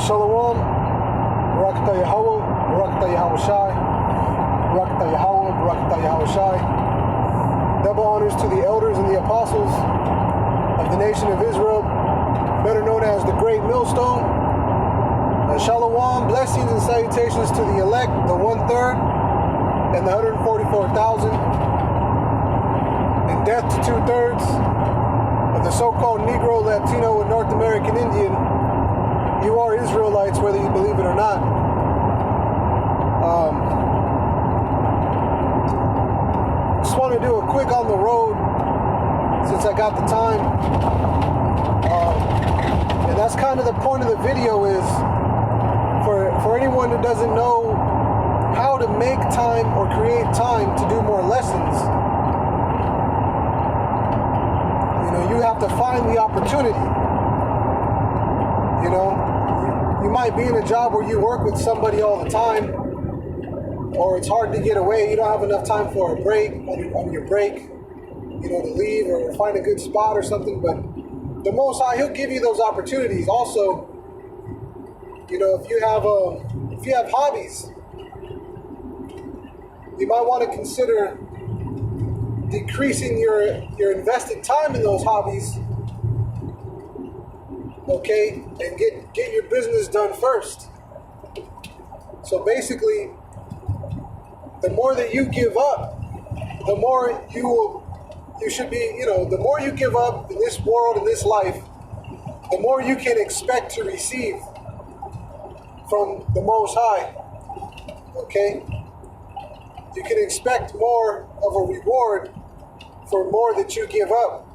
Shalom, Barakatah Yahweh, Barakatah Yahweh Shai, Barakatah Yahweh, Barakatah Yahweh Shai. Double honors to the elders and the apostles of the nation of Israel, better known as the Great Millstone. Shalom, blessings and salutations to the elect, the 1/3, and the 144,000, and death to 2/3 of the so-called Negro, Latino, and North American Indian. You are Israelites, whether you believe it or not. Just want to do a quick on the road since I got the time. And that's kind of the point of the video, is for anyone who doesn't know how to make time or create time to do more lessons. You know, you have to find the opportunity. You know, you might be in a job where you work with somebody all the time, or it's hard to get away. You don't have enough time for a break, on your break, you know, to leave or find a good spot or something. But the Most High, He'll give you those opportunities. Also, you know, if you have hobbies, you might want to consider decreasing your invested time in those hobbies. Okay, and get your business done first. So basically, the more that you give up, the more you should be, you know, the more you give up in this world, in this life, the more you can expect to receive from the Most High. Okay? You can expect more of a reward for more that you give up.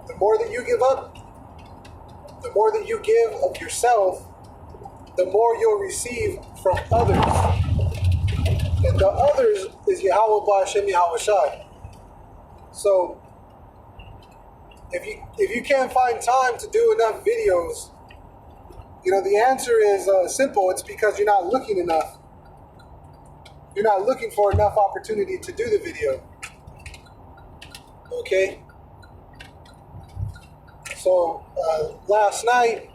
The more that you give up, the more that you give of yourself, the more you'll receive from others. And the others is Yahweh Ba'Hashem Yahweh Shai. So, if you can't find time to do enough videos, you know, the answer is simple. It's because you're not looking enough. You're not looking for enough opportunity to do the video. Okay? So, last night,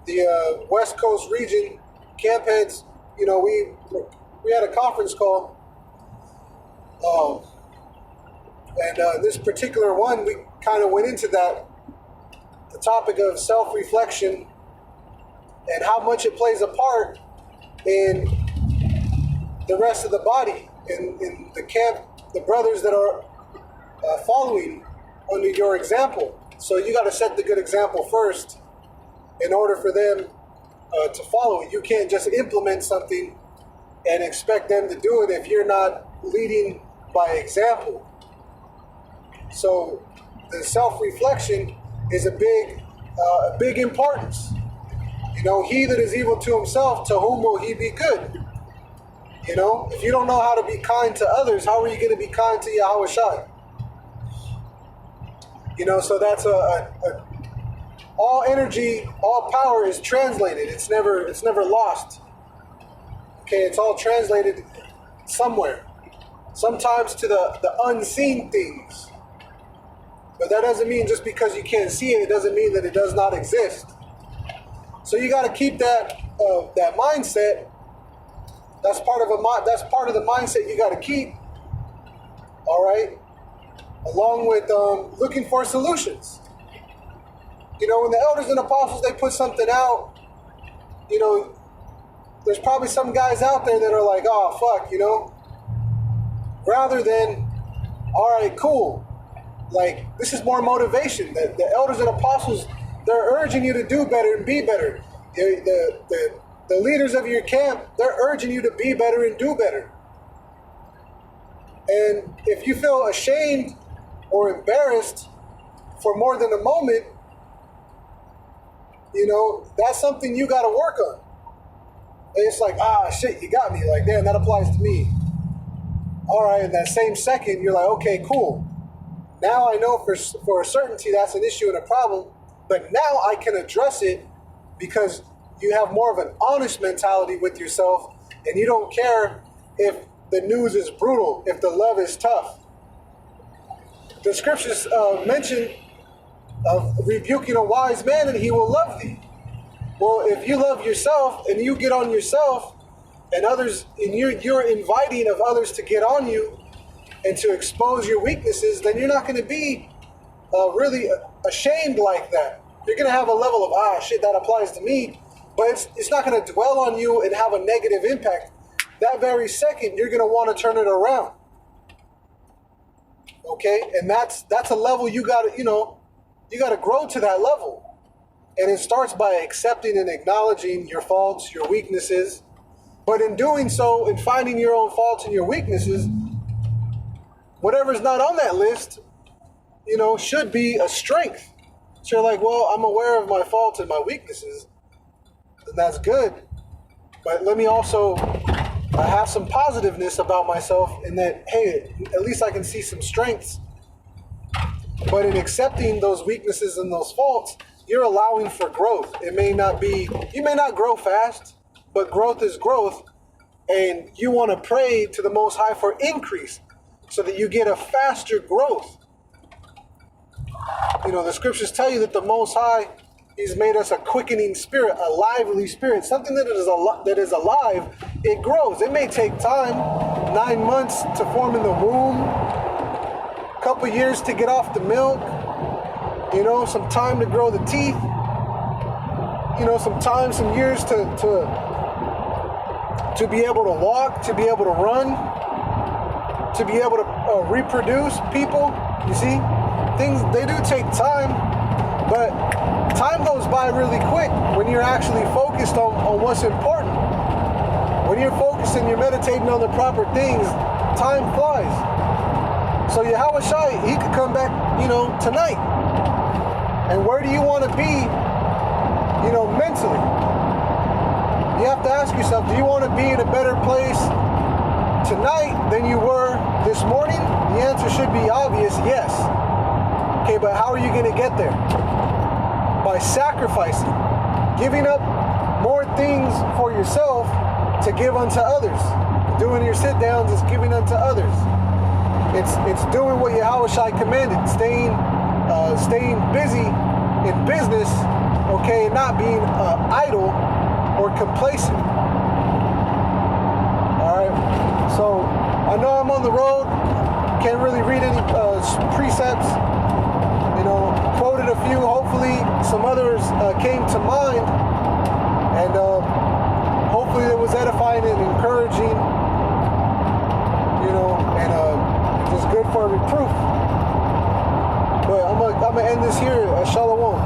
the West Coast region camp heads, you know, we had a conference call. And this particular one, we kind of went into the topic of self-reflection and how much it plays a part in the rest of the body, in the camp, the brothers that are following under your example. So you got to set the good example first in order for them to follow it. You can't just implement something and expect them to do it if you're not leading by example. So the self-reflection is a big importance. You know, he that is evil to himself, to whom will he be good? You know, if you don't know how to be kind to others, how are you going to be kind to Yahweh Shai? You know, so that's all energy, all power is translated. It's never lost. Okay, it's all translated somewhere. Sometimes to the unseen things. But that doesn't mean just because you can't see it, it doesn't mean that it does not exist. So you got to keep that mindset. That's part of the mindset you got to keep. All right, along with looking for solutions. You know, when the elders and apostles, they put something out, you know, there's probably some guys out there that are like, oh fuck, you know, rather than, all right, cool. Like, this is more motivation. The elders and apostles, they're urging you to do better and be better. The leaders of your camp, they're urging you to be better and do better. And if you feel ashamed or embarrassed for more than a moment, you know, that's something you got to work on. And it's like, shit, you got me. Like, damn, that applies to me. All right, in that same second, you're like, okay, cool. Now I know for a certainty that's an issue and a problem, but now I can address it because you have more of an honest mentality with yourself, and you don't care if the news is brutal, if the love is tough. The scriptures mention of rebuking a wise man and he will love thee. Well, if you love yourself and you get on yourself, and others, and you're inviting of others to get on you and to expose your weaknesses, then you're not going to be really ashamed like that. You're going to have a level of, shit, that applies to me, but it's not going to dwell on you and have a negative impact. That very second, you're going to want to turn it around. Okay, and that's a level you got to, you got to grow to that level. And it starts by accepting and acknowledging your faults, your weaknesses. But in doing so, in finding your own faults and your weaknesses, whatever's not on that list, should be a strength. So you're like, well, I'm aware of my faults and my weaknesses, and that's good. But let me also have some positiveness about myself in that, hey, at least I can see some strengths. But in accepting those weaknesses and those faults, you're allowing for growth. You may not grow fast, but growth is growth. And you want to pray to the Most High for increase so that you get a faster growth. The scriptures tell you that the Most High, He's made us a quickening spirit, a lively spirit, something that is alive. It grows. It may take time, 9 months to form in the womb, a couple years to get off the milk, some time to grow the teeth, some years to be able to walk, to be able to run, to be able to reproduce people. You see, things, they do take time, but time goes by really quick when you're actually focused on what's important. When you're focused and you're meditating on the proper things, time flies. So Yahweh Shai, He could come back, tonight. And where do you want to be, mentally? You have to ask yourself, do you want to be in a better place tonight than you were this morning? The answer should be obvious, yes. Okay, but how are you going to get there? By sacrificing, giving up more things for yourself to give unto others. Doing your sit downs is giving unto others. It's doing what Yahweh Shai commanded, staying busy in business, okay, and not being idle or complacent. All right. So I know I'm on the road. Can't really read any precepts. Quoted a few. Hopefully, some others came to mind, and hopefully it was edifying and encouraging. And just good for a reproof. But I'm gonna end this here. Shalom.